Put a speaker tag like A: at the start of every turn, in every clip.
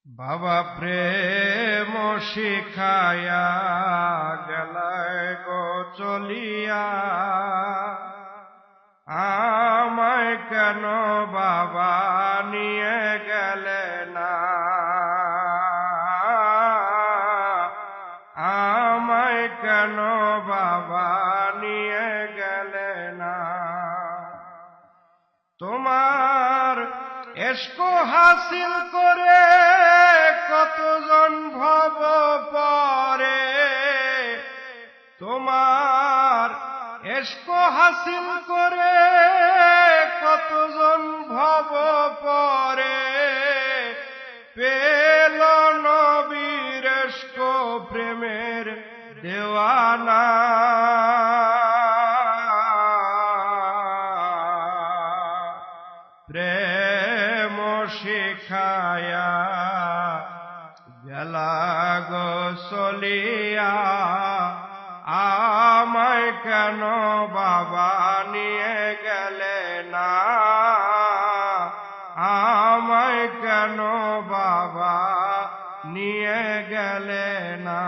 A: বাবা প্রেম শিখায়া গেলায় গো চলিয়া, আমায় কেন বাবা নিয়ে গেলে না, আমায় কেন বাবা নিয়ে গেলে না। তোমার এস্ক হাসিল করে কতজন ভব পরে, তোমার এস্ক হাসিল করে কতজন ভব পরে, পেল নবীর এস্ক প্রেমের দেওয়ানা। প্রেম শিখায়া গেলা গো চলিয়া, আমায় কেন বাবা নিয়ে গেলে না, আমায় কেন বাবা নিয়ে গেলে না।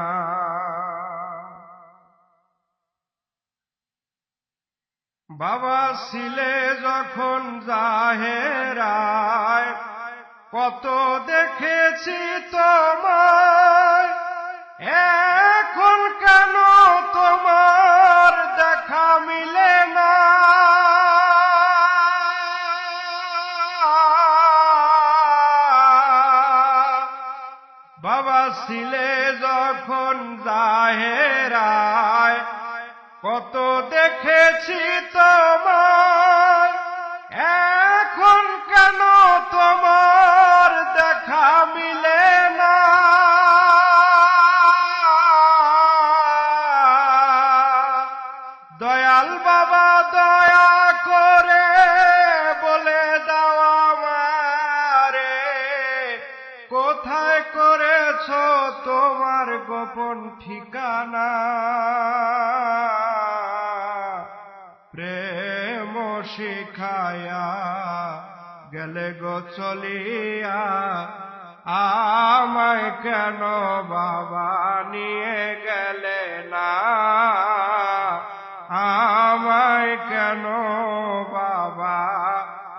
A: বাবা ছিলে যখন জাহেরায়, কত দেখেছি তোমায়, এখন কেন তোমার দেখা মিলে না। বাবা ছিলে যখন জাহেরায়, কত দেখেছি তোমায়, এখন কেন তোমার দেখা মিলে না। দয়াল বাবা দয়া করে বলে দাও আমারে, কোথায় করেছ তোমার গোপন ঠিকানা। প্রেম শিখায়া গেলে গো চলিয়া, আমায় কেন বাবা নিয়ে গেলে না, আমায় কেন বাবা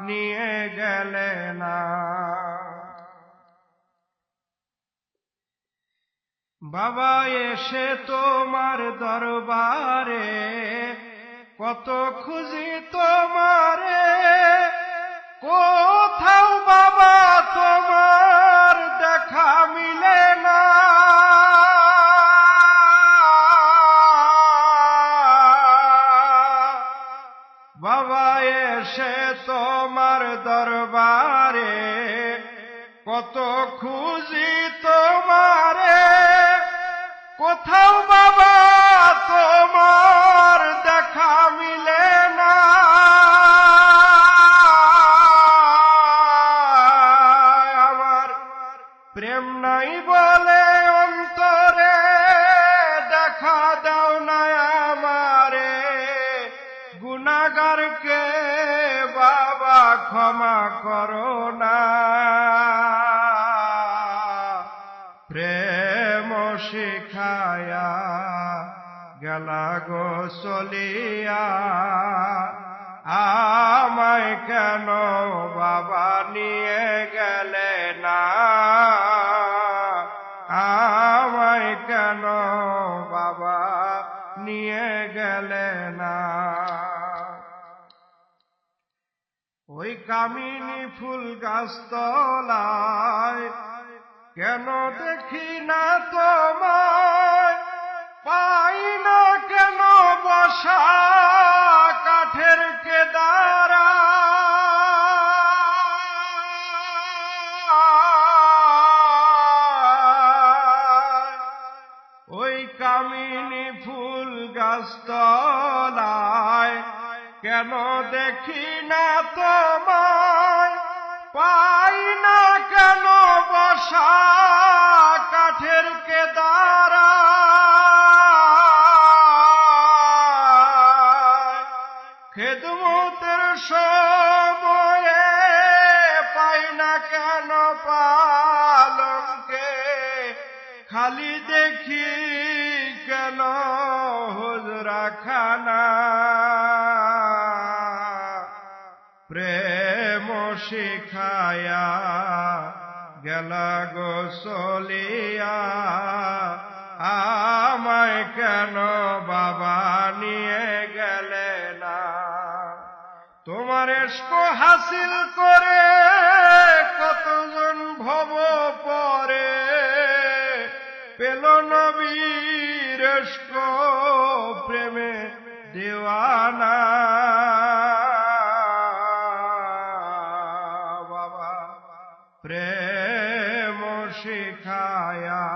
A: নিয়ে গেলে না। বাবা এসে তোমার দরবারে কত খুঁজি তোমারে, কোথাও বাবা তোমার দেখা মিলে না। বাবা এসে তোমার দরবারে কত খুঁজি তোমারে, কোথাও বাবা তোমার দেখা মিলে না। আমার প্রেম নাই বলে অন্তরে দেখা দাও না আমারে, গুনাহগারকে বাবা ক্ষমা করো না। প্রেম শিখায়া গেলা গো চলিয়া, আমায় কেন বাবা নিয়ে গেলে না, আমায় কেন বাবা নিয়ে গেলে না। ওই কামিনী ফুল গাছতলায় কেন দেখি না তোমায়, পাই না কেন বসা কাঠের কেদারা। ওই কামিনী ফুল গাছতলায় কেন দেখি না তোমায়, পাই না কেন বসা কাঠের কেদারা। খেদমতের সময়ে পাই না কেন পাল আলমকে খালি দেখি কেন হুজরাখানা প্রেম শিখায়া গেলা গো চলিয়া আমায় কেন বাবা নিয়ে গেলে না তোমার ইশক হাসিল করে কতজন ভব পরে পেল নবীর ইশক প্রেমে দিওয়ানা বাবা প্রেম শিখায়া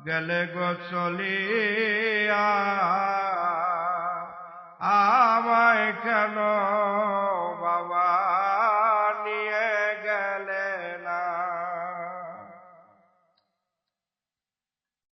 A: গেলে গো চলিয়া আমায় কেন